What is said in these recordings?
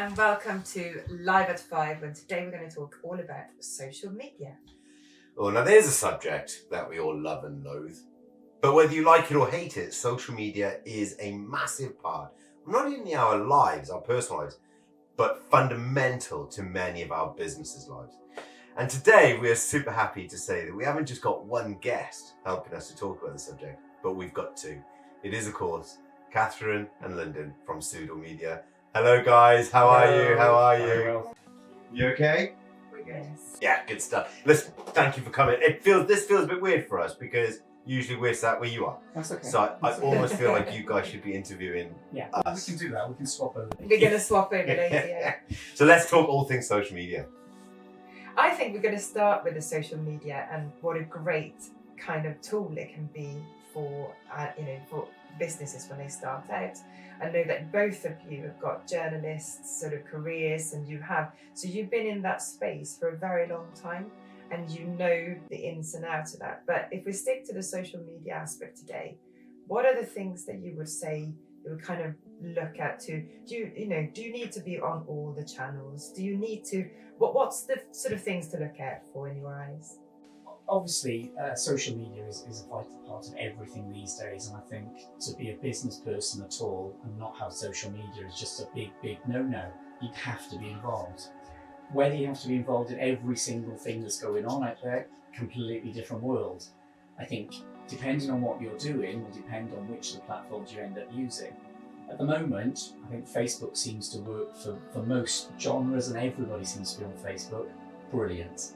and welcome to Live at 5, and today we're going to talk all about social media. Oh, now there's a subject that we all love and loathe. But whether you like it or hate it, social media is a massive part, not only our lives, our personal lives, but fundamental to many of our businesses' lives. And today we are super happy to say that we haven't just got one guest helping us to talk about the subject, but we've got two. It is, of course, Catherine and Lyndon from Sudol Media. Hello guys, how are you? How are you? Very well. You okay? We're good. Yeah, good stuff. Listen, thank you for coming. This feels a bit weird for us because usually we're sat where you are. That's okay. So I almost feel like you guys should be interviewing us. We can do that. We can swap over. We're going to swap over later, yeah. So let's talk all things social media. I think we're going to start with the social media and what a great kind of tool it can be for, for businesses when they start out. I know that both of you have got journalists sort of careers, and you've been in that space for a very long time, and you know the ins and outs of that. But if we stick to the social media aspect today, what are the things that you would say you would kind of look at do you need to be on all the channels? Do you need to, what's the sort of things to look out for in your eyes? Obviously, social media is a vital part of everything these days, and I think to be a business person at all and not have social media is just a big no-no. You have to be involved. Whether you have to be involved in every single thing that's going on out there, completely different world. I think depending on what you're doing will depend on which of the platforms you end up using. At the moment, I think Facebook seems to work for most genres, and everybody seems to be on Facebook. Brilliant.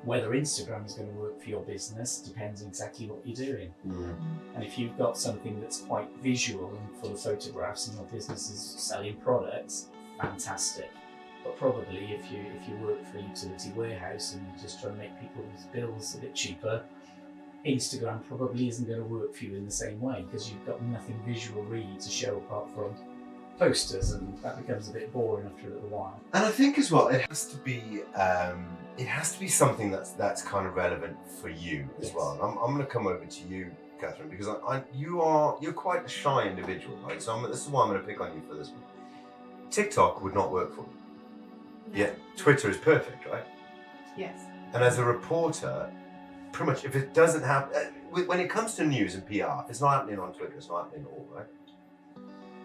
Whether Instagram is going to work for your business depends on exactly what you're doing. And if you've got something that's quite visual and full of photographs and your business is selling products, fantastic. But probably if you work for a utility warehouse and you're just trying to make people's bills a bit cheaper, Instagram probably isn't going to work for you in the same way because you've got nothing visual really to show apart from posters, and that becomes a bit boring after a little while. And I think as well, it has to be something that's kind of relevant for you as well. And I'm going to come over to you, Catherine, because you're quite a shy individual, right? So this is why I'm going to pick on you for this one. TikTok would not work for you. No. Yeah, Twitter is perfect, right? Yes. And as a reporter, pretty much if it doesn't happen, when it comes to news and PR, if it's not happening on Twitter, it's not happening at all, right?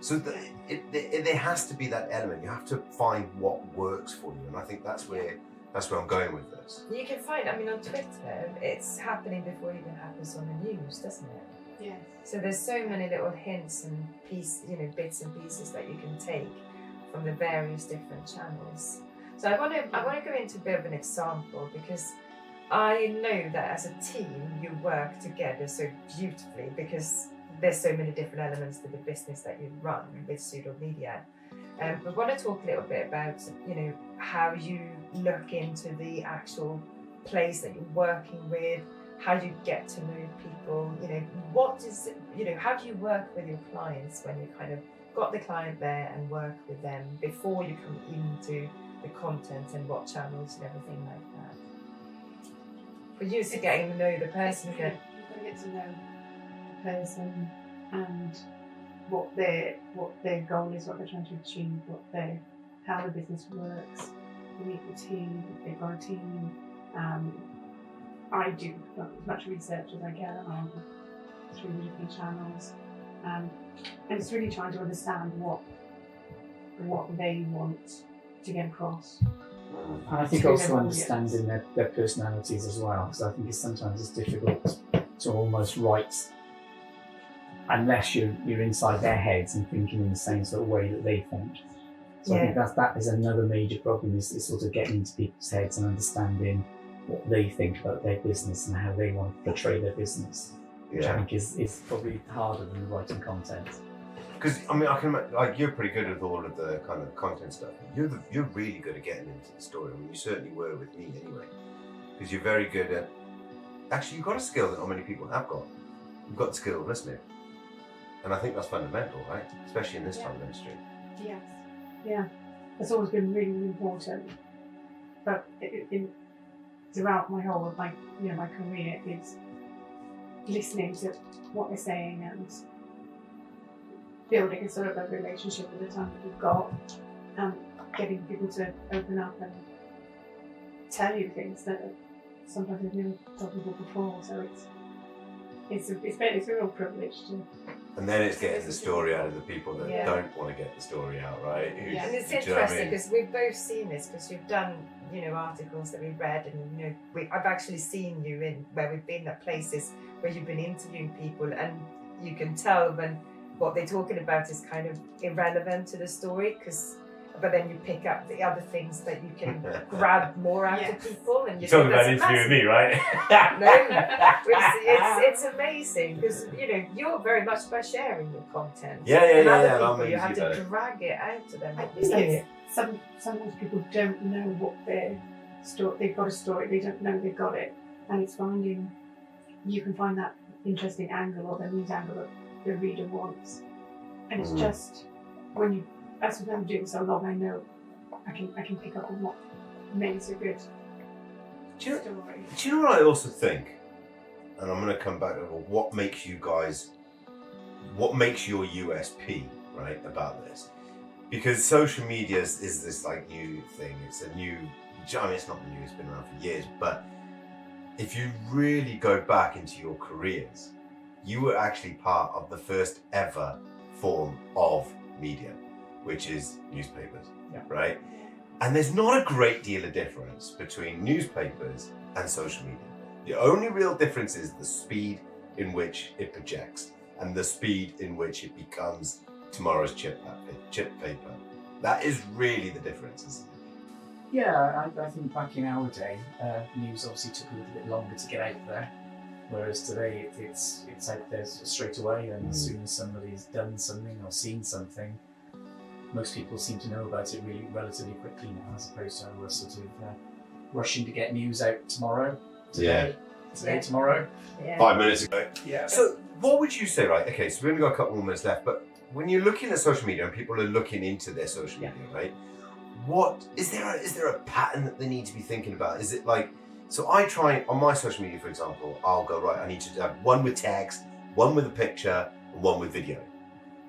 So there has to be that element. You have to find what works for you, and I think that's where I'm going with this. You can find, on Twitter, it's happening before it even happens on the news, doesn't it? Yes. So there's so many little hints and bits and pieces that you can take from the various different channels. So I want to go into a bit of an example, because I know that as a team you work together so beautifully, because there's so many different elements to the business that you run with Sudol Media. We want to talk a little bit about, how you look into the actual place that you're working with, how you get to know people, how do you work with your clients when you kind of got the client there and work with them before you come into the content and what channels and everything like that. For you to getting to know the person. You've got to get to know the person and what their goal is, what they're trying to achieve, how the business works. You meet the team, they've got a team. I do as much research as I can on through the different channels. And it's really trying to understand what they want to get across. And I think also understanding their personalities as well, because I think sometimes it's difficult to almost write unless you're inside their heads and thinking in the same sort of way that they think. So I think that is another major problem, is sort of getting into people's heads and understanding what they think about their business and how they want to portray their business, which I think is probably harder than writing content. Because I can imagine, you're pretty good at all of the kind of content stuff. You're really good at getting into the story. You certainly were with me anyway, because you're very good at. Actually, you've got a skill that not many people have got. You've got the skill of listening, and I think that's fundamental, right? Especially in this time of industry. Yes. Yeah, that's always been really, really important. But throughout my whole my career, it's listening to what they're saying and building a sort of a relationship with the time that you've got. getting people to open up and tell you things that sometimes they've never told people before. So it's a real privilege to. And then it's getting the story out of the people that Yeah. don't want to get the story out, right? Yeah. And it's Do you know what I interesting mean? because we've both seen this because you've done, articles that we've read, and I've actually seen you in where we've been at places where you've been interviewing people, and you can tell when what they're talking about is kind of irrelevant to the story, but then you pick up the other things that you can grab more out of people, and You're talking about interviewing me, right? No, it's amazing because you're very much about sharing your content. Yeah, and other and I'm people, you have easy to about it. drag it out to them. I obviously. think sometimes people don't know what their story. They've got a story. They don't know they've got it, and it's finding. You can find that interesting angle or the news angle that the reader wants, and it's just when you. That's what I'm doing so long. I know I can pick up on what makes a good story. Do you know what I also think? And I'm going to come back to what makes your USP, right, about this? Because social media is this like new thing. It's a new, I mean, it's not new, it's been around for years, but if you really go back into your careers, you were actually part of the first ever form of media, which is newspapers, right? And there's not a great deal of difference between newspapers and social media. The only real difference is the speed in which it projects and the speed in which it becomes tomorrow's chip paper. That is really the difference, isn't it? Yeah, I think back in our day, news obviously took a little bit longer to get out there, whereas today it's out there straight away, and as soon as somebody's done something or seen something, most people seem to know about it really relatively quickly now, as opposed to us sort of rushing to get news out tomorrow, today, tomorrow. Yeah. 5 minutes ago. Yeah. So what would you say, right? Okay, so we've only got a couple more minutes left, but when you're looking at social media and people are looking into their social media, right? What is there a pattern that they need to be thinking about? Is it like, so I try on my social media, for example, I'll go, right, I need to have one with text, one with a picture, and one with video.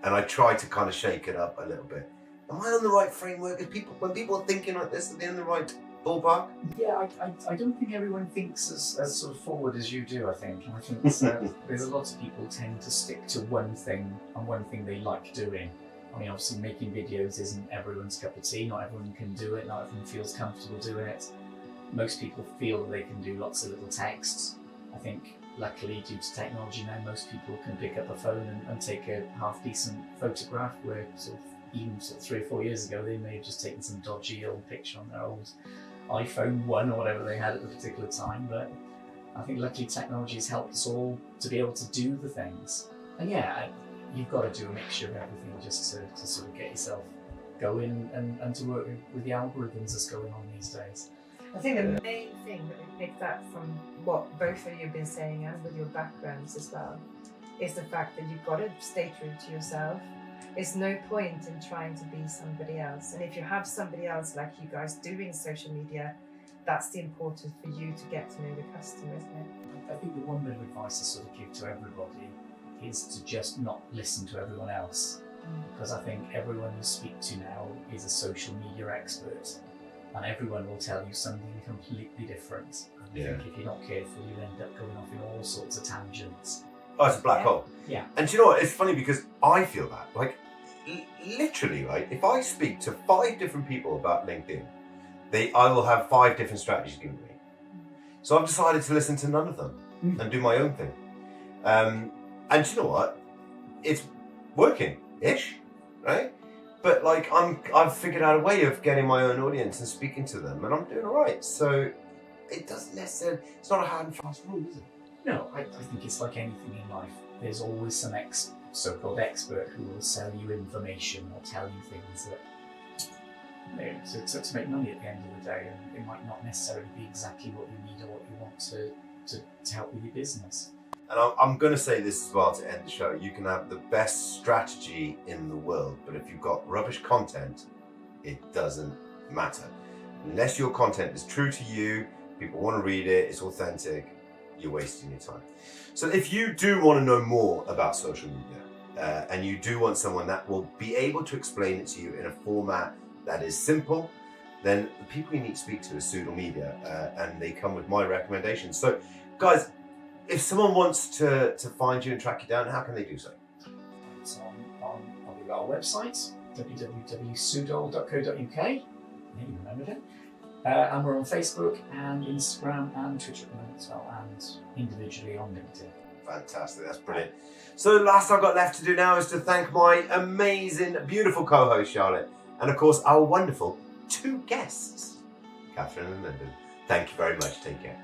And I try to kind of shake it up a little bit. Am I on the right framework? When people are thinking like this, are they in the right ballpark? Yeah, I don't think everyone thinks as sort of forward as you do, I think. And I think there's a lot of people tend to stick to one thing and one thing they like doing. I mean, obviously making videos isn't everyone's cup of tea. Not everyone can do it. Not everyone feels comfortable doing it. Most people feel that they can do lots of little texts. I think luckily due to technology now, most people can pick up a phone and take a half decent photograph, where even 3 or 4 years ago, they may have just taken some dodgy old picture on their old iPhone 1 or whatever they had at the particular time. But I think luckily technology has helped us all to be able to do the things. And yeah, you've got to do a mixture of everything just to sort of get yourself going and to work with the algorithms that's going on these days. I think the main thing that we picked up from what both of you have been saying, and with your backgrounds as well, is the fact that you've got to stay true to yourself. There's no point in trying to be somebody else. And if you have somebody else like you guys doing social media, that's the importance for you to get to know the customer, isn't it? I think the one bit of advice I sort of give to everybody is to just not listen to everyone else. Because I think everyone you speak to now is a social media expert, and everyone will tell you something completely different. And I think if you're not careful, you'll end up going off in all sorts of tangents. Oh, it's a black hole. Yeah. And do you know what? It's funny because I feel that, like, literally, right? If I speak to 5 different people about LinkedIn, I will have 5 different strategies given to me. So I've decided to listen to none of them and do my own thing. And do you know what? It's working-ish, right? But like, I've figured out a way of getting my own audience and speaking to them, and I'm doing all right. So it doesn't necessarily, it's not a hard and fast rule, is it? No, I think it's like anything in life. There's always some so-called expert who will sell you information or tell you things that to make money at the end of the day, and it might not necessarily be exactly what you need or what you want to help with your business. And I'm going to say this as well to end the show. You can have the best strategy in the world, but if you've got rubbish content, it doesn't matter. Unless your content is true to you, people want to read it, it's authentic, you're wasting your time. So if you do want to know more about social media, and you do want someone that will be able to explain it to you in a format that is simple, then the people you need to speak to is Sudol Media, and they come with my recommendations. So, guys, if someone wants to find you and track you down, how can they do so? It's on our website, www.sudol.co.uk. Yeah, you remembered it. And we're on Facebook and Instagram and Twitter at the moment as well, and individually on LinkedIn. Fantastic, that's brilliant. So the last I've got left to do now is to thank my amazing, beautiful co-host Charlotte, and of course our wonderful 2 guests, Catherine and Lyndon. Thank you very much. Take care.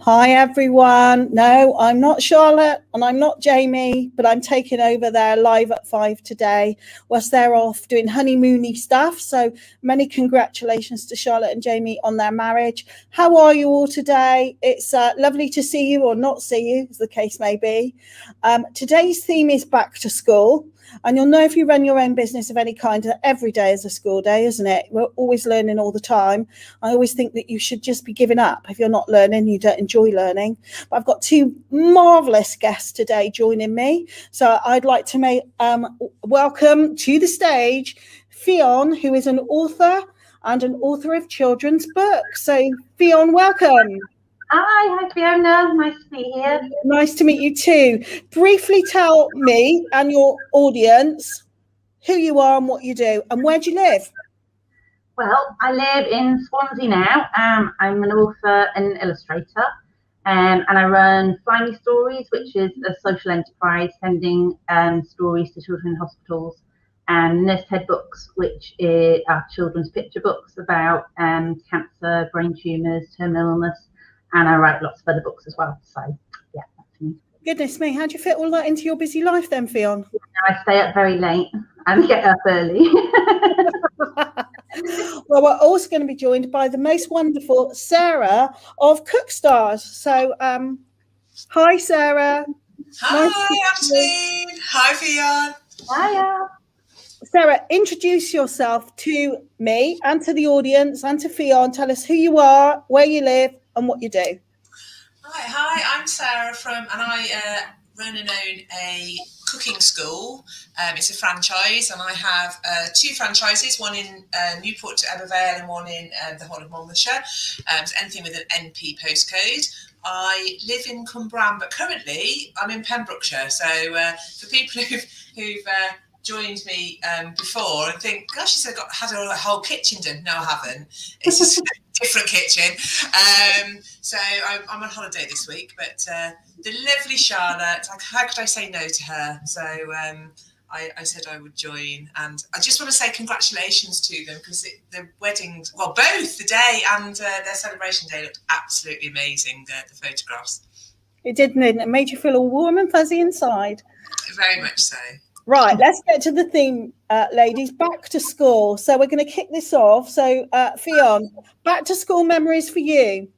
Hi everyone. No, I'm not Charlotte and I'm not Jamie, but I'm taking over there live at 5 today whilst they're off doing honeymoony stuff. So many congratulations to Charlotte and Jamie on their marriage. How are you all today? It's lovely to see you or not see you, as the case may be. Today's theme is back to school. And you'll know if you run your own business of any kind that every day is a school day, isn't it? We're always learning all the time. I always think that you should just be giving up. If you're not learning, you don't enjoy learning. But I've got 2 marvellous guests today joining me. So I'd like to welcome to the stage Fiona, who is an author and an author of children's books. So Fiona, welcome. Hi Fiona, nice to be here. Nice to meet you too. Briefly tell me and your audience who you are and what you do, and where do you live? Well, I live in Swansea now. I'm an author and illustrator, and I run Fly Me Stories, which is a social enterprise sending stories to children in hospitals, and Nurse Ted Books, which are children's picture books about cancer, brain tumours, terminal illness. And I write lots of other books as well. So, yeah, that's me. Goodness me, how do you fit all that into your busy life then, Fiona? I stay up very late and get up early. Well, we're also going to be joined by the most wonderful Sarah of Cookstars. So, hi, Sarah. Hi, Ashley. Hi, Fiona. Hiya. Sarah, introduce yourself to me and to the audience and to Fiona. Tell us who you are, where you live, and what you do. Hi, I'm Sarah and I run and own a cooking school. It's a franchise, and I have 2 franchises, one in Newport to Ebervale and one in the whole of Monmouthshire. So anything with an NP postcode. I live in Cwmbran, but currently I'm in Pembrokeshire. So for people who've joined me before and think, gosh, she's had a whole kitchen done. No, I haven't. It's just a different kitchen. So I'm on holiday this week, but the lovely Charlotte, how could I say no to her? So I said I would join, and I just want to say congratulations to them, because the weddings, well, both the day and their celebration day looked absolutely amazing, the photographs. It didn't it? It made you feel all warm and fuzzy inside. Very much so. Right, let's get to the theme, ladies. Back to school. So we're going to kick this off. So, Fiona, back to school memories for you.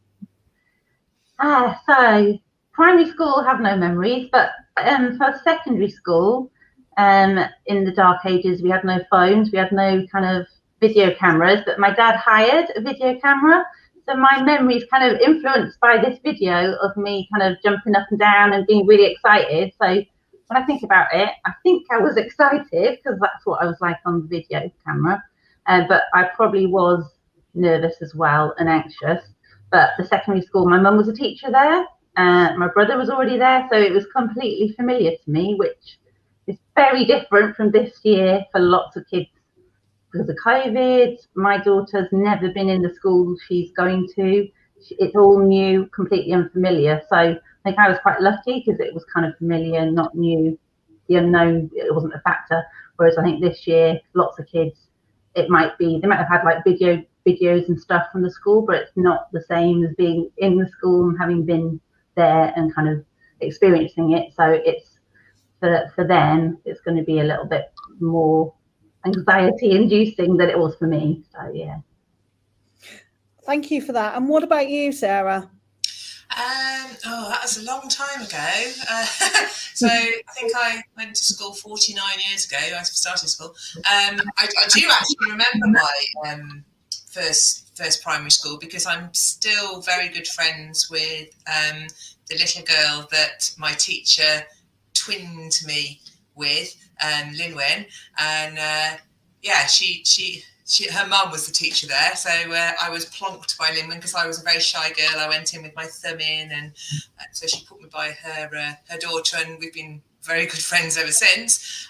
So primary school, have no memories, but for secondary school, in the dark ages, we had no phones, we had no kind of video cameras, but my dad hired a video camera. So my memory is kind of influenced by this video of me kind of jumping up and down and being really excited. So when I think about it, I think I was excited because that's what I was like on the video camera. But I probably was nervous as well and anxious. But the secondary school, my mum was a teacher there. My brother was already there. So it was completely familiar to me, which is very different from this year for lots of kids. Because of COVID, my daughter's never been in the school she's going to. It's all new, completely unfamiliar. So I think I was quite lucky because it was kind of familiar, not new. The unknown, it wasn't a factor. Whereas I think this year, lots of kids, they might have had like videos and stuff from the school, but it's not the same as being in the school and having been there and kind of experiencing it. So it's for them, it's going to be a little bit more anxiety inducing than it was for me. So yeah. Thank you for that. And what about you, Sarah? That was a long time ago. So I think I went to school 49 years ago. I started school. I do actually remember my first primary school, because I'm still very good friends with the little girl that my teacher twinned me with, Linwen, and her mum was the teacher there, so I was plonked by Linwen because I was a very shy girl. I went in with my thumb in, and so she put me by her daughter, and we've been very good friends ever since.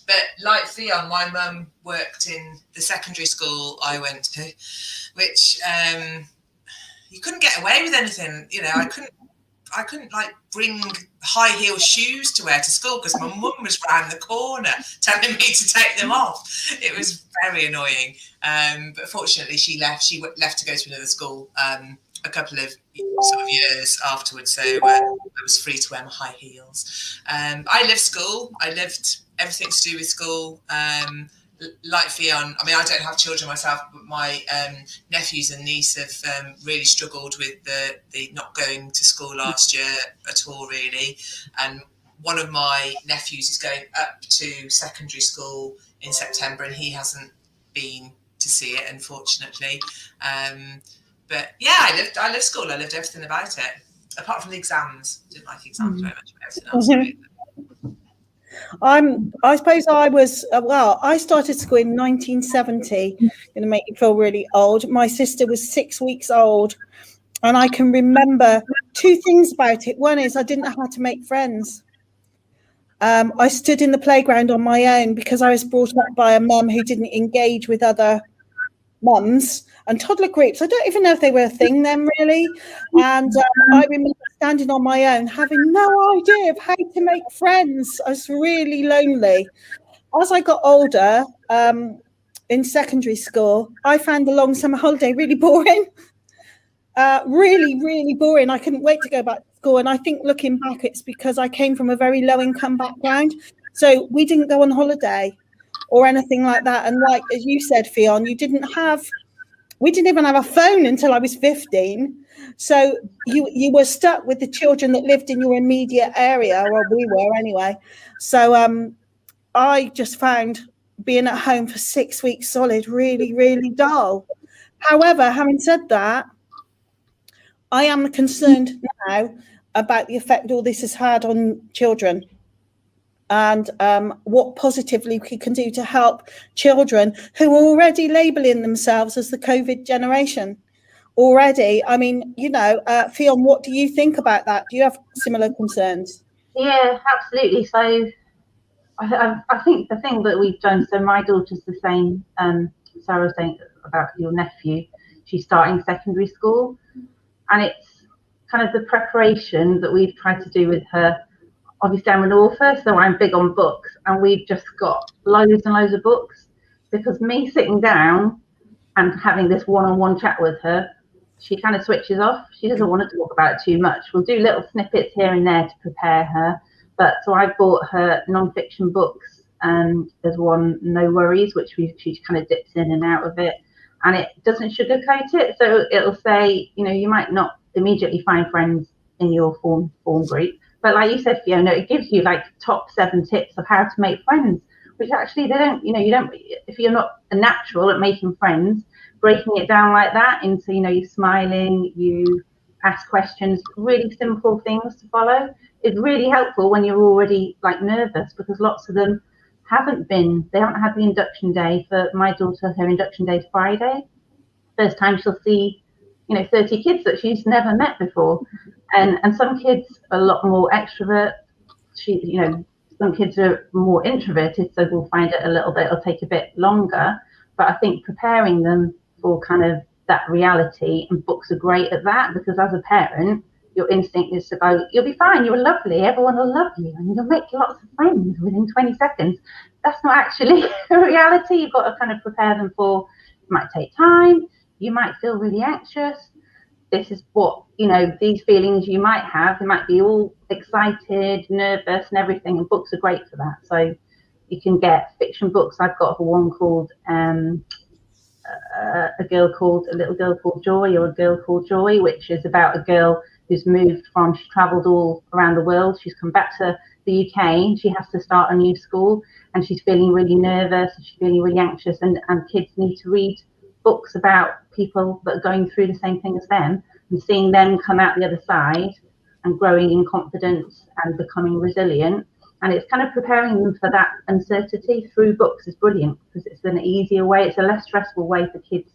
But like Fiona, my mum worked in the secondary school I went to, which you couldn't get away with anything. You know, I couldn't like bring high heel shoes to wear to school because my mum was round the corner telling me to take them off. It was very annoying. But fortunately, she left. She left to go to another school a couple of sort of years afterwards, so I was free to wear my high heels. I loved school. I loved everything to do with school. Like Fiona, I mean, I don't have children myself, but my nephews and niece have really struggled with the not going to school last year at all, really. And one of my nephews is going up to secondary school in September, and he hasn't been to see it, unfortunately. But yeah, I loved school. I loved everything about it, apart from the exams. I didn't like exams very much, but everything else. I suppose I was, I started school in 1970. Going to make you feel really old. My sister was 6 weeks old, and I can remember two things about it. One is I didn't know how to make friends. I stood in the playground on my own because I was brought up by a mum who didn't engage with other mums, and toddler groups, I don't even know if they were a thing then, really. And I remember standing on my own, having no idea of how to make friends. I was really lonely. As I got older, in secondary school, I found the long summer holiday really boring. Really boring. I couldn't wait to go back to school. And I think looking back, it's because I came from a very low income background. So we didn't go on holiday or anything like that. And like, as you said, Fiona, we didn't even have a phone until I was 15. So you were stuck with the children that lived in your immediate area, or we were anyway. So I just found being at home for 6 weeks solid really dull. However, having said that, I am concerned now about the effect all this has had on children, and what positively we can do to help children who are already labelling themselves as the COVID generation already. I mean, you know, Fiona, what do you think about that? Do you have similar concerns? Yeah, absolutely. So I think the thing that we've done, so my daughter's the same, Sarah was saying about your nephew, she's starting secondary school, and it's kind of the preparation that we've tried to do with her. Obviously, I'm an author, so I'm big on books, and we've just got loads and loads of books, because me sitting down and having this one-on-one chat with her, she kind of switches off. She doesn't want to talk about it too much. We'll do little snippets here and there to prepare her. But so I bought her non-fiction books, and there's one, No Worries, which she kind of dips in and out of it, and it doesn't sugarcoat it. So it'll say, you know, you might not immediately find friends in your form group, but like you said, Fiona, it gives you like top 7 tips of how to make friends, which actually they don't, you know, you don't, if you're not a natural at making friends, breaking it down like that into, you know, you're smiling, you ask questions, really simple things to follow, is really helpful when you're already like nervous, because lots of them they haven't had the induction day. For my daughter, her induction day is Friday. First time she'll see, you know, 30 kids that she's never met before. And some kids are a lot more extrovert. You know, some kids are more introverted, so we'll find it it'll take a bit longer. But I think preparing them for kind of that reality, and books are great at that, because as a parent, your instinct is to go, you'll be fine, you're lovely, everyone will love you, and you'll make lots of friends within 20 seconds. That's not actually a reality. You've got to kind of prepare them for, it might take time, you might feel really anxious. This is what, you know, these feelings you might have. They might be all excited, nervous and everything, and books are great for that. So you can get fiction books. I've got one called a little girl called Joy, or A Girl Called Joy, which is about a girl who's she travelled all around the world. She's come back to the UK and she has to start a new school, and she's feeling really nervous and she's feeling really anxious, and kids need to read books about people that are going through the same thing as them, and seeing them come out the other side and growing in confidence and becoming resilient. And it's kind of preparing them for that uncertainty through books is brilliant, because it's an easier way, it's a less stressful way for kids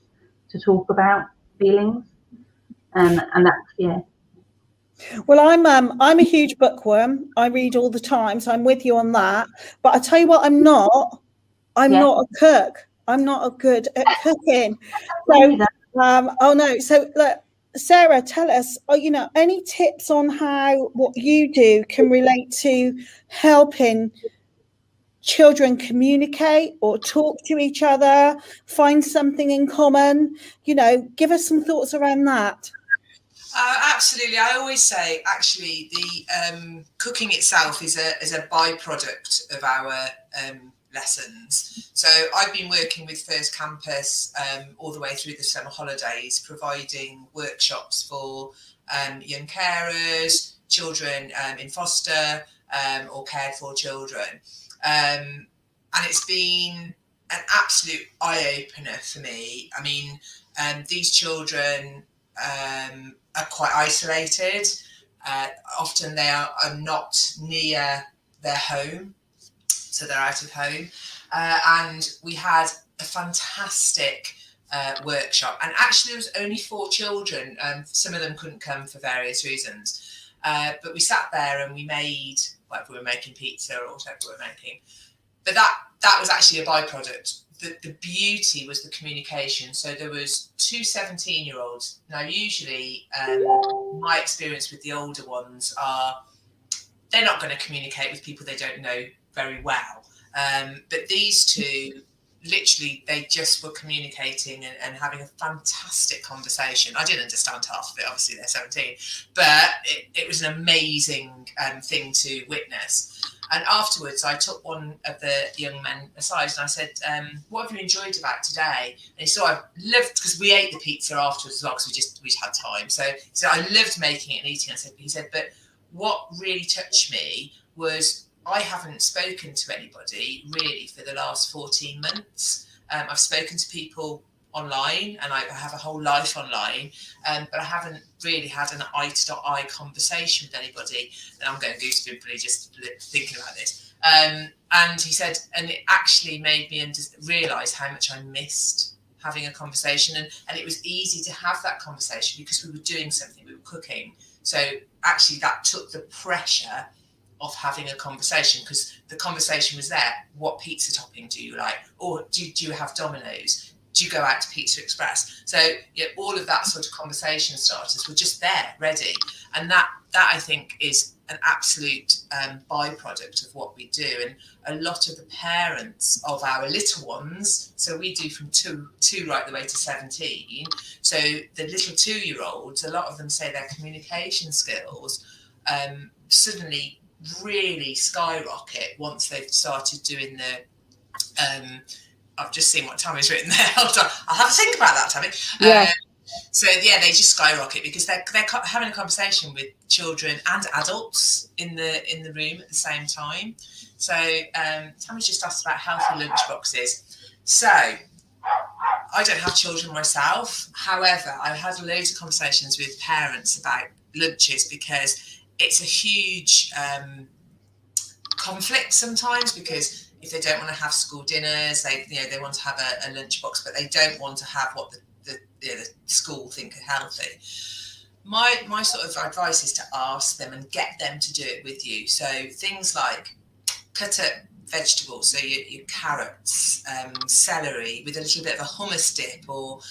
to talk about feelings. And that's, yeah. Well, I'm a huge bookworm. I read all the time, so I'm with you on that. But I tell you what, I'm not a cook. I'm not good at cooking. So, oh no. So look, Sarah, tell us, any tips on how what you do can relate to helping children communicate or talk to each other, find something in common? Give us some thoughts around that. Absolutely. I always say, actually, the cooking itself is a byproduct of our lessons. So I've been working with First Campus all the way through the summer holidays, providing workshops for young carers, children in foster or cared for children. And it's been an absolute eye-opener for me. I mean, these children are quite isolated. Often they are not near their home, so they're out of home. And we had a fantastic workshop. And actually, there was only 4 children. Some of them couldn't come for various reasons. But we sat there and we made, like we were making pizza or whatever we were making. But that was actually a byproduct. The beauty was the communication. So there was 2 17-year-olds. Now, usually my experience with the older ones are they're not going to communicate with people they don't know very well. But these 2, literally, they just were communicating and having a fantastic conversation. I didn't understand half of it, obviously they're 17, but it was an amazing thing to witness. And afterwards, I took one of the young men aside and I said, what have you enjoyed about today? And he said, I loved, because we ate the pizza afterwards as well, because we just had time. So he said, I loved making it and eating it. He said, but what really touched me was I haven't spoken to anybody really for the last 14 months. I've spoken to people online and I have a whole life online, but I haven't really had an eye-to-eye conversation with anybody. And I'm going goosebumpy just thinking about this. And he said, and it actually made me realise how much I missed having a conversation. And it was easy to have that conversation because we were doing something, we were cooking. So actually that took the pressure of having a conversation, because the conversation was there. What pizza topping do you like? Or do you have Domino's? Do you go out to Pizza Express? So all of that sort of conversation starters were just there, ready. And that I think is an absolute byproduct of what we do. And a lot of the parents of our little ones, so we do from two right the way to 17. So the little 2-year-olds, a lot of them say their communication skills suddenly really skyrocket once they've started doing the I've just seen what Tammy's written there. Hold on, I'll have a think about that, Tammy. Yeah. So yeah, they just skyrocket because they're having a conversation with children and adults in the room at the same time. So Tammy's just asked about healthy lunch boxes. So I don't have children myself. However, I've had loads of conversations with parents about lunches because it's a huge conflict sometimes, because if they don't want to have school dinners, they want to have a lunchbox, but they don't want to have what the school think are healthy. My sort of advice is to ask them and get them to do it with you. So things like cut up vegetables, so your carrots, celery with a little bit of a hummus dip, or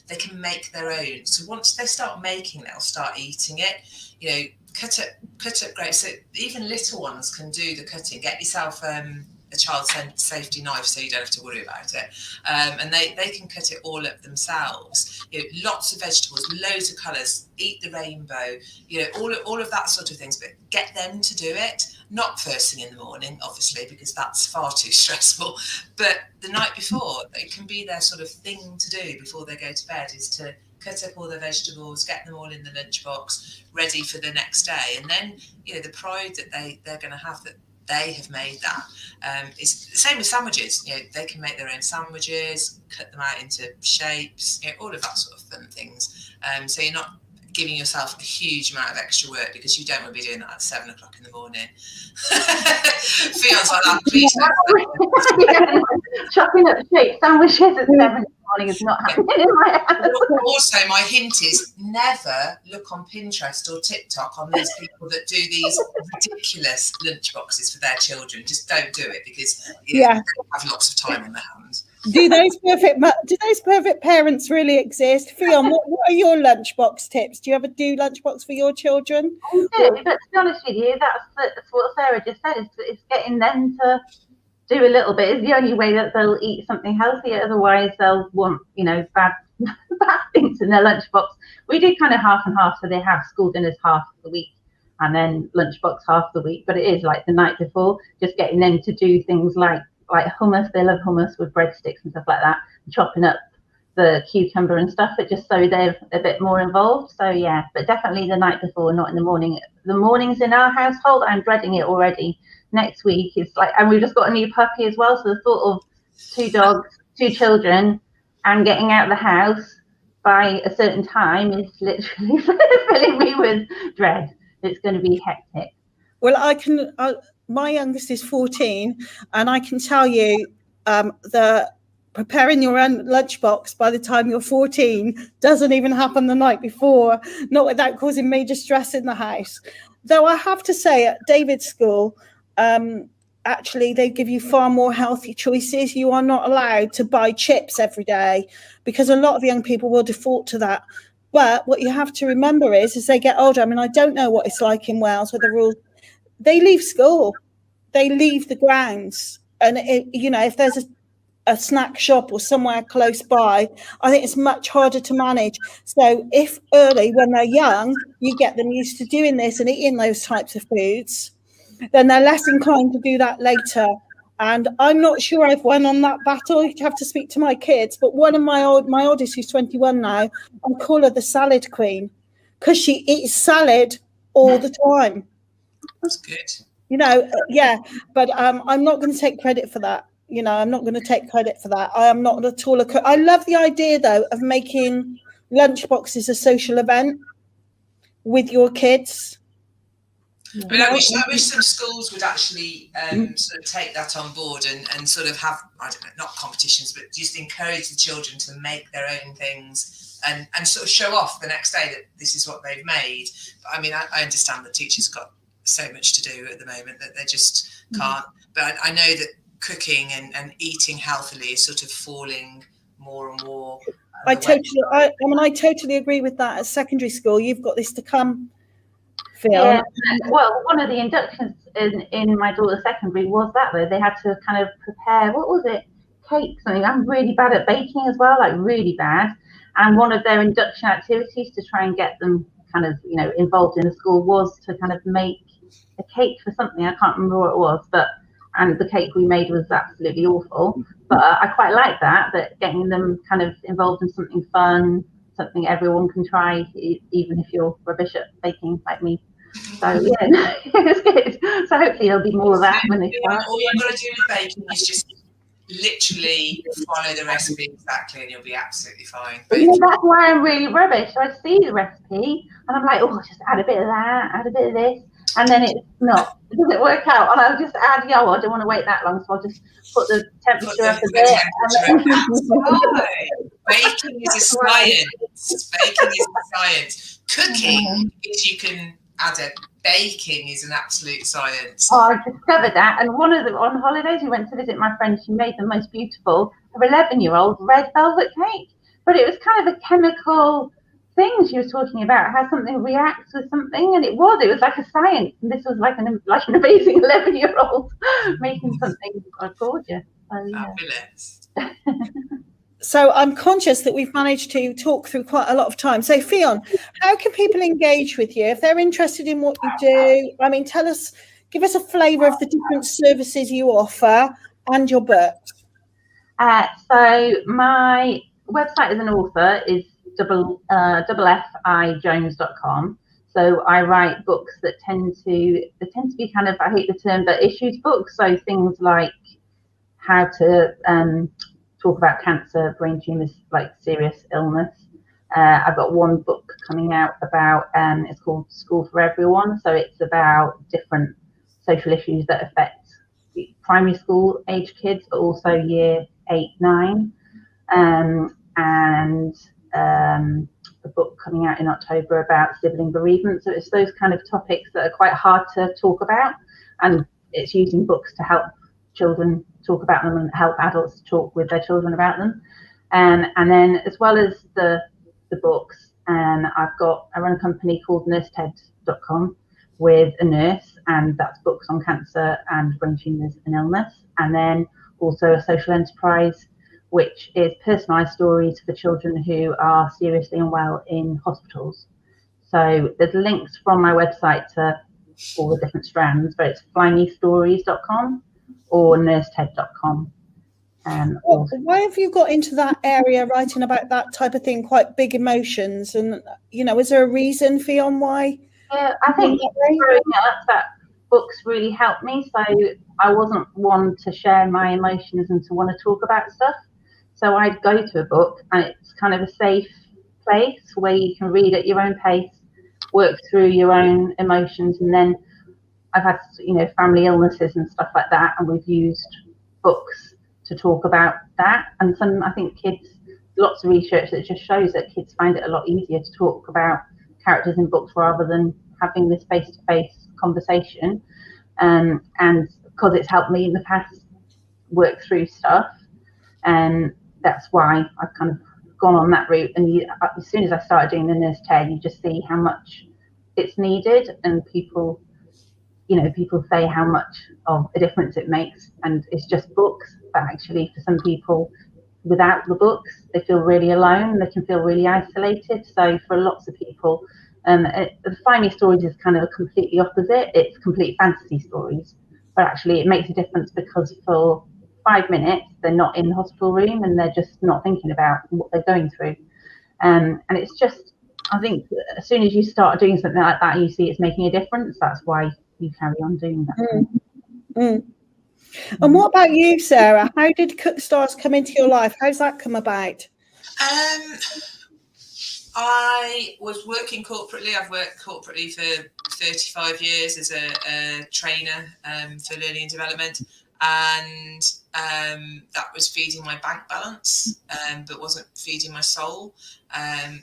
they can make their own. So once they start making it, they'll start eating it. Cut up grapes. So even little ones can do the cutting. Get yourself a a child safety knife, so you don't have to worry about it. And they can cut it all up themselves. You know, lots of vegetables, loads of colours, eat the rainbow, you know, all of that sort of things. But get them to do it, not first thing in the morning, obviously, because that's far too stressful. But the night before, it can be their sort of thing to do before they go to bed, is to cut up all the vegetables, get them all in the lunchbox, ready for the next day. And then, you know, the pride that they're going to have that they have made that. It's the same with sandwiches. You know, they can make their own sandwiches, cut them out into shapes, you know, all of that sort of fun things. So you're not giving yourself a huge amount of extra work, because you don't want to be doing that at 7 o'clock in the morning. Feels like that, please. Chopping up shaped sandwiches at 7 in the morning is not happening in my house. Also, my hint is never look on Pinterest or TikTok on these people that do these ridiculous lunchboxes for their children. Just don't do it, because they have lots of time on their hands. Do those perfect parents really exist? Fiona, what are your lunchbox tips? Do you ever do lunchbox for your children? I do, but to be honest with you, that's what Sarah just said. It's getting them to do a little bit. It's the only way that they'll eat something healthy. Otherwise, they'll want, you know, bad things in their lunchbox. We do kind of half and half, so they have school dinners half the week and then lunchbox half the week. But it is like the night before, just getting them to do things like hummus. They love hummus with breadsticks and stuff like that, and chopping up the cucumber and stuff. It just so they're a bit more involved. So yeah, but definitely the night before, not in the morning. The mornings in our household, I'm dreading it already. Next week it's like, and we've just got a new puppy as well, so the thought of 2 dogs, 2 children, and getting out of the house by a certain time is literally filling me with dread. It's going to be hectic. Well, my youngest is 14, and I can tell you the preparing your own lunchbox by the time you're 14 doesn't even happen the night before, not without causing major stress in the house. Though I have to say, at David's school, actually they give you far more healthy choices. You are not allowed to buy chips every day, because a lot of young people will default to that. But what you have to remember is, as they get older, I mean, I don't know what it's like in Wales with the rules. They leave school, they leave the grounds, and you know, if there's a snack shop or somewhere close by, I think it's much harder to manage. So if early, when they're young, you get them used to doing this and eating those types of foods, then they're less inclined to do that later. And I'm not sure I've won on that battle. You'd have to speak to my kids, but one of my oldest, who's 21 now, I call her the salad queen, because she eats salad all the time. That's good. You know, yeah, but I'm not going to take credit for that. You know, I'm not going to take credit for that. I am not at all I love the idea, though, of making lunchboxes a social event with your kids. I mean, I wish some schools would actually sort of take that on board and sort of have, I don't know, not competitions, but just encourage the children to make their own things and sort of show off the next day that this is what they've made. But I mean, I understand that teachers got so much to do at the moment that they just can't. But I know that cooking and eating healthily is sort of falling more and more. I totally agree with that. At secondary school, you've got this to come, Phil. Yeah. Well, one of the inductions in my daughter's secondary was that, though. They had to kind of prepare, what was it? Cake, something. I'm really bad at baking as well, like really bad. And one of their induction activities to try and get them kind of, you know, involved in the school was to kind of make a cake for something. I can't remember what it was, and the cake we made was absolutely awful. But I quite like that getting them kind of involved in something fun, something everyone can try, even if you're rubbish at baking like me. So yeah, it's good. So hopefully there'll be more of that when they start. All you've got to do with baking is just literally follow the recipe exactly, and you'll be absolutely fine. But yeah, that's why I'm really rubbish. So I see the recipe and I'm like, oh, just add a bit of that, add a bit of this, and then it doesn't work out, and I'll just add, I don't want to wait that long, so I'll just put the temperature up a bit. Baking is a science. Baking is a science. Cooking is you can add it. Baking is an absolute science. Oh, I discovered that, and on holidays we went to visit my friend. She made the most beautiful 11-year-old red velvet cake, but it was kind of a chemical thing she was talking about, how something reacts with something, and it was like a science, and this was like an amazing 11-year-old making something gorgeous. So, yeah. Fabulous. So I'm conscious that we've managed to talk through quite a lot of time. So Fiona, how can people engage with you if they're interested in what you do? I mean, give us a flavour of the different services you offer and your books. So my website as an author is fijones.com. So I write books that tend to be kind of, I hate the term, but issues books. So things like how to talk about cancer, brain tumours, like serious illness. I've got one book coming out about, it's called School for Everyone. So it's about different social issues that affect primary school age kids, but also year 8, 9. And a book coming out in October about sibling bereavement. So it's those kind of topics that are quite hard to talk about, and it's using books to help children talk about them and help adults talk with their children about them. And then, as well as the books, I run a company called nurseted.com with a nurse, and that's books on cancer and brain tumours and illness. And then also a social enterprise, which is personalised stories for children who are seriously unwell in hospitals. So there's links from my website to all the different strands, but it's flymestories.com or nurseted.com. Why have you got into that area, writing about that type of thing, quite big emotions? And, is there a reason, Fiona, why? Yeah, I think growing up, that books really helped me. So I wasn't one to share my emotions and to want to talk about stuff. So I'd go to a book, and it's kind of a safe place where you can read at your own pace, work through your own emotions. And then I've had, family illnesses and stuff like that, and we've used books to talk about that. And I think lots of research that just shows that kids find it a lot easier to talk about characters in books rather than having this face-to-face conversation. And because it's helped me in the past work through stuff, and that's why I've kind of gone on that route. And as soon as I started doing the Nurse Ted, you just see how much it's needed, and people say how much of a difference it makes, and it's just books, but actually for some people, without the books, they feel really alone, they can feel really isolated. So for lots of people, the Find Me stories is kind of a completely opposite. It's complete fantasy stories, but actually it makes a difference because for 5 minutes they're not in the hospital room and they're just not thinking about what they're going through. And it's just, I think as soon as you start doing something like that, you see it's making a difference. That's why you carry on doing that. And what about you, Sarah? How did Cookstars come into your life? How's that come about? I was working corporately. I've worked corporately for 35 years as a trainer for learning and development, and that was feeding my bank balance, but wasn't feeding my soul.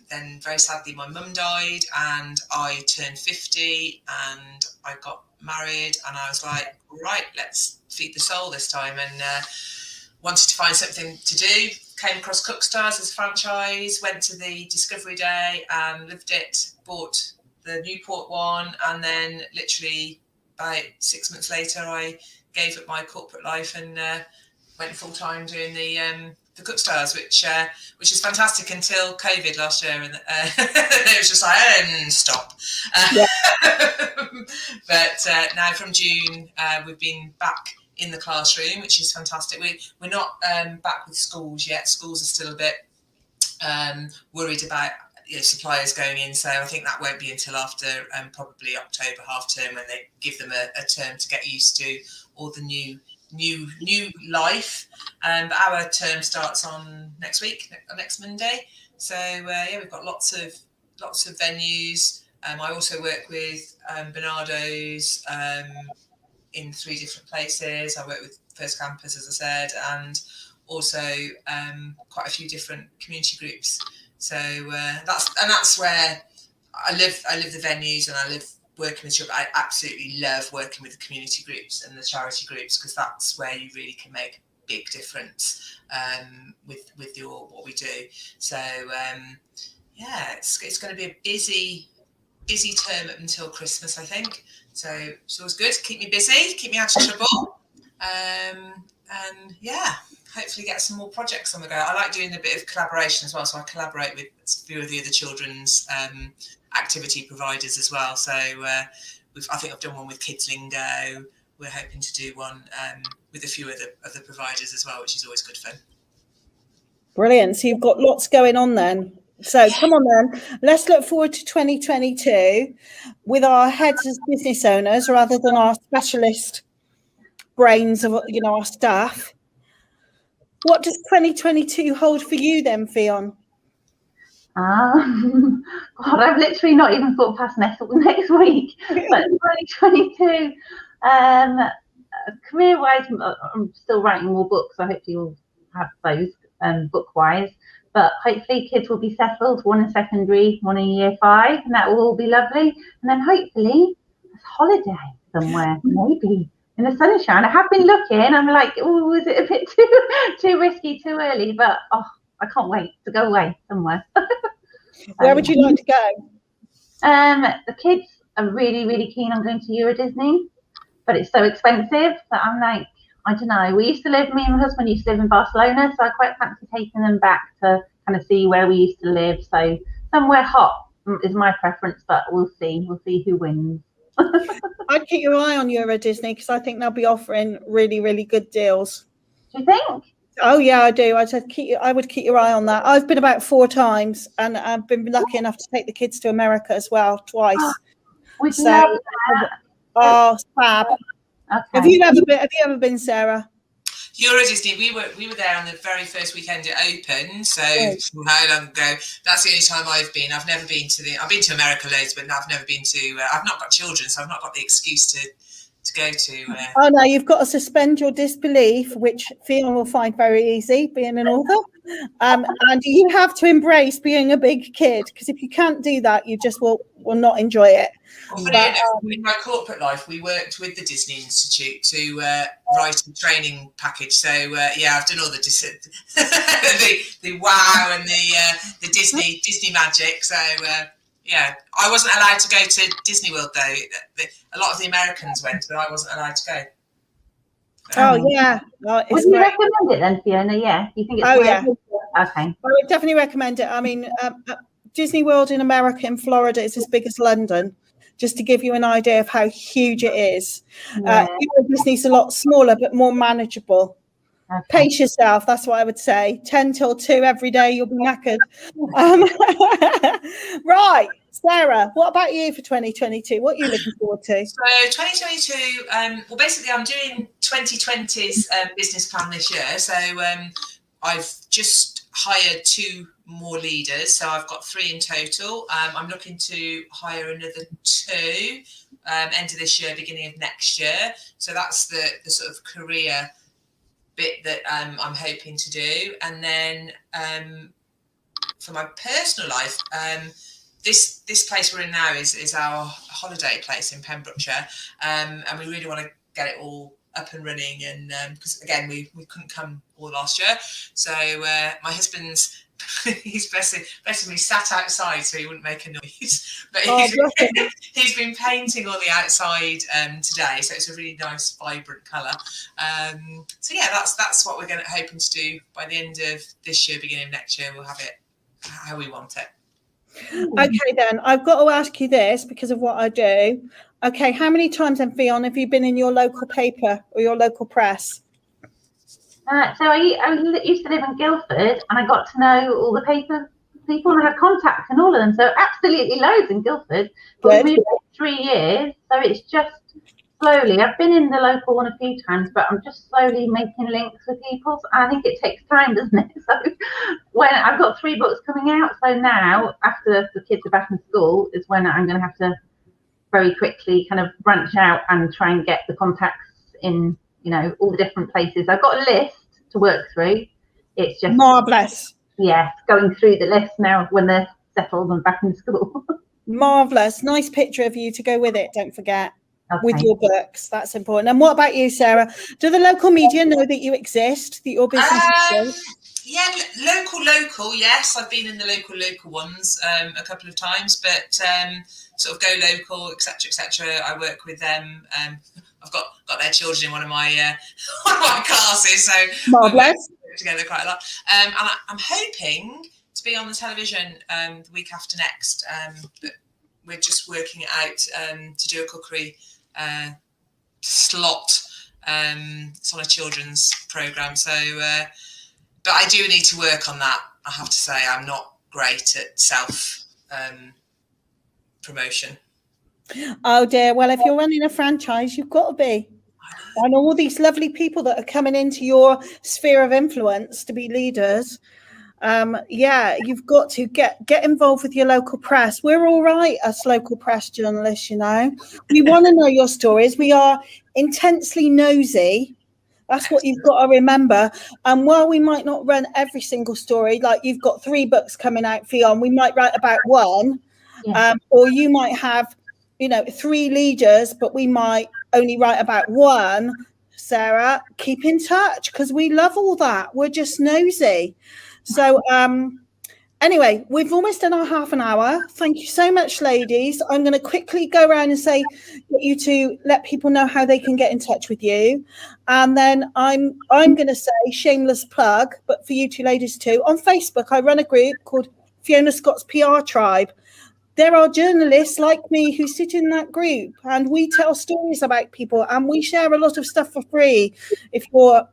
Then very sadly my mum died, and I turned 50, and I got married, and I was like, right, let's feed the soul this time, and wanted to find something to do. Came across Cookstars as a franchise, went to the Discovery Day and lived it, bought the Newport one, and then literally about 6 months later I gave up my corporate life and went full-time doing the Cookstars, which is fantastic until COVID last year, and it was just like, stop. But now from June we've been back in the classroom, which is fantastic. We're not back with schools yet. Schools are still a bit worried about suppliers going in, so I think that won't be until after probably October half term, when they give them a term to get used to all the new life. But our term starts on next week, next Monday. So we've got lots of venues. I also work with Bernardo's in 3 different places. I work with First Campus, as I said, and also quite a few different community groups. So that's where I live. I live the venues, and I live working with children. I absolutely love working with the community groups and the charity groups, because that's where you really can make a big difference with what we do. So yeah, it's going to be a busy term up until Christmas, I think. So it's always good. Keep me busy, keep me out of trouble. And yeah, hopefully get some more projects on the go. I like doing a bit of collaboration as well. So I collaborate with a few of the other children's activity providers as well. So I think I've done one with Kids Lingo. We're hoping to do one with a few other providers as well, which is always good fun. Brilliant. So you've got lots going on then. So come on then, let's look forward to 2022 with our heads as business owners rather than our specialist brains of, you know, our staff. What does 2022 hold for you then, Fiona? God, I've literally not even thought past next week. But 2022, career-wise, I'm still writing more books, so hopefully we'll have those book-wise. But hopefully kids will be settled, one in secondary, one in year 5, and that will all be lovely. And then hopefully a holiday somewhere, maybe in the sunshine. I have been looking. I'm like, oh, is it a bit too risky, too early? But I can't wait to go away somewhere. Where would you like to go? The kids are really, really keen on going to Euro Disney, but it's so expensive that I'm like, I don't know. Me and my husband used to live in Barcelona, so I quite fancy taking them back to kind of see where we used to live. So somewhere hot is my preference, but we'll see. We'll see who wins. I'd keep your eye on Euro Disney because I think they'll be offering really, really good deals. Do you think? Oh yeah, I do. I would keep your eye on that. I've been about 4 times, and I've been lucky enough to take the kids to America as well, twice. Would you love that? Oh, fab. Okay. Have you ever been, Sarah? Euro Disney, we were there on the very first weekend it opened, so how long ago? That's the only time I've been. I've never been I've been to America loads, but I've never been to. I've not got children, so I've not got the excuse to go to. Oh no, you've got to suspend your disbelief, which Fiona will find very easy, being an author. And you have to embrace being a big kid, because if you can't do that, you just will not enjoy it. Well, funny enough, in my corporate life, we worked with the Disney Institute to write a training package. So yeah, I've done all the the wow and the Disney magic. So yeah, I wasn't allowed to go to Disney World though. A lot of the Americans went, but I wasn't allowed to go. Oh yeah, well, would you recommend it then, Fiona? Yeah, you think it's okay? I would definitely recommend it. I mean, Disney World in America, in Florida, is as big as London. Just to give you an idea of how huge it is. Disney's a lot smaller but more manageable. Okay. Pace yourself, that's what I would say. 10 till 2 every day, you'll be knackered. Right, Sarah, what about you for 2022? What are you looking forward to? So 2022, well, basically I'm doing 2020's business plan this year. So I've just hired 2 more leaders, so I've got 3 in total. I'm looking to hire another 2 end of this year, beginning of next year. So that's the sort of career bit that I'm hoping to do. And then for my personal life, this place we're in now is our holiday place in Pembrokeshire, and we really want to get it all up and running, and because again we couldn't come all last year, so my husband's he's basically sat outside so he wouldn't make a noise, but he's been painting all the outside today, so it's a really nice vibrant colour. So yeah, that's what we're hoping to do by the end of this year, beginning of next year. We'll have it how we want it. Okay then, I've got to ask you this because of what I do. Okay, how many times then, Fiona, have you been in your local paper or your local press? So I used to live in Guildford, and I got to know all the paper people, and I had contacts in all of them. So absolutely loads in Guildford. But we moved for 3 years, so it's just slowly. I've been in the local one a few times, but I'm just slowly making links with people. So I think it takes time, doesn't it? So when I've got 3 books coming out, so now after the kids are back in school is when I'm going to have to very quickly kind of branch out and try and get the contacts in, all the different places. I've got a list to work through. It's just marvelous. Yeah, going through the list now when they're settled and back in school. Marvelous. Nice picture of you to go with it, don't forget. Okay. With your books, that's important. And what about you, Sarah? Do the local media know that you exist, that your business exists? Yeah, local. Yes, I've been in the local ones a couple of times, but sort of go local, etc. I work with them. I've got their children in one of my classes, so Marvellous. we work together quite a lot. And I'm hoping to be on the television the week after next. But we're just working it out to do a cookery slot. It's on a children's programme, so. But I do need to work on that. I have to say, I'm not great at self promotion. Oh dear. Well, if you're running a franchise, you've got to be. And all these lovely people that are coming into your sphere of influence to be leaders. You've got to get involved with your local press. We're all right as local press journalists, you know. We want to know your stories. We are intensely nosy. That's what you've got to remember. And while we might not run every single story, like you've got 3 books coming out, Fiona, we might write about one, or you might have, 3 leaders, but we might only write about one. Sarah, keep in touch because we love all that. We're just nosy. So anyway, we've almost done our half an hour. Thank you so much, ladies. I'm going to quickly go around and get you to let people know how they can get in touch with you. And then I'm going to say, shameless plug, but for you 2 ladies too, on Facebook, I run a group called Fiona Scott's PR Tribe. There are journalists like me who sit in that group and we tell stories about people and we share a lot of stuff for free. If you're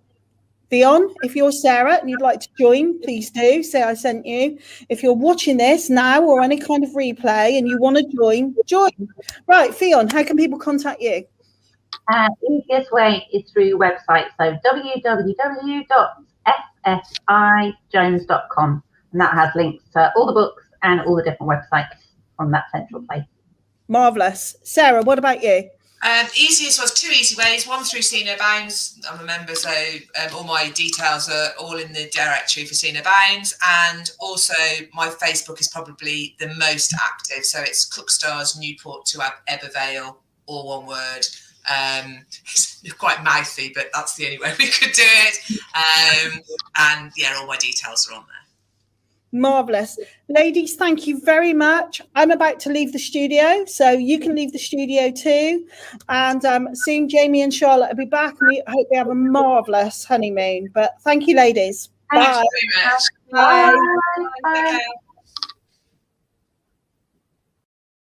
Fiona, if you're Sarah and you'd like to join, please do. Say I sent you. If you're watching this now or any kind of replay and you want to join. Right, Fiona, how can people contact you? Easiest way is through your website. So www.ffijones.com. And that has links to all the books and all the different websites on that central place. Marvellous. Sarah, what about you? Easiest was 2 easy ways. One through See No Bounds. I'm a member, so all my details are all in the directory for See No Bounds. And also my Facebook is probably the most active. So it's Cookstars Newport to Ebervale, all one word. It's quite mouthy, but that's the only way we could do it. And yeah, all my details are on there. Marvellous. Ladies, thank you very much. I'm about to leave the studio, so you can leave the studio too. And soon Jamie and Charlotte will be back, and we hope they have a marvellous honeymoon. But thank you, ladies. Bye. Thanks very much. Bye. Bye.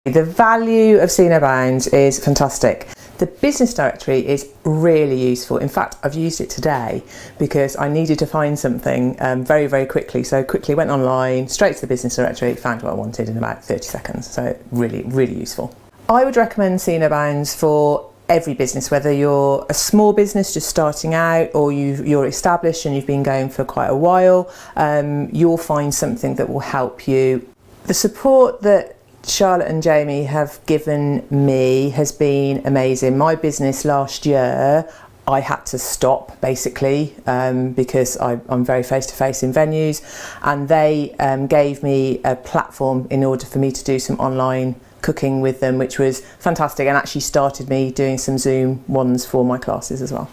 The value of See No Bounds is fantastic. The business directory is really useful. In fact, I've used it today because I needed to find something very, very quickly. So quickly went online, straight to the business directory, found what I wanted in about 30 seconds. So really, really useful. I would recommend See No Bounds for every business, whether you're a small business just starting out or you're established and you've been going for quite a while. You'll find something that will help you. The support that Charlotte and Jamie have given me has been amazing. My business last year, I had to stop basically because I'm very face-to-face in venues, and they gave me a platform in order for me to do some online cooking with them, which was fantastic, and actually started me doing some Zoom ones for my classes as well.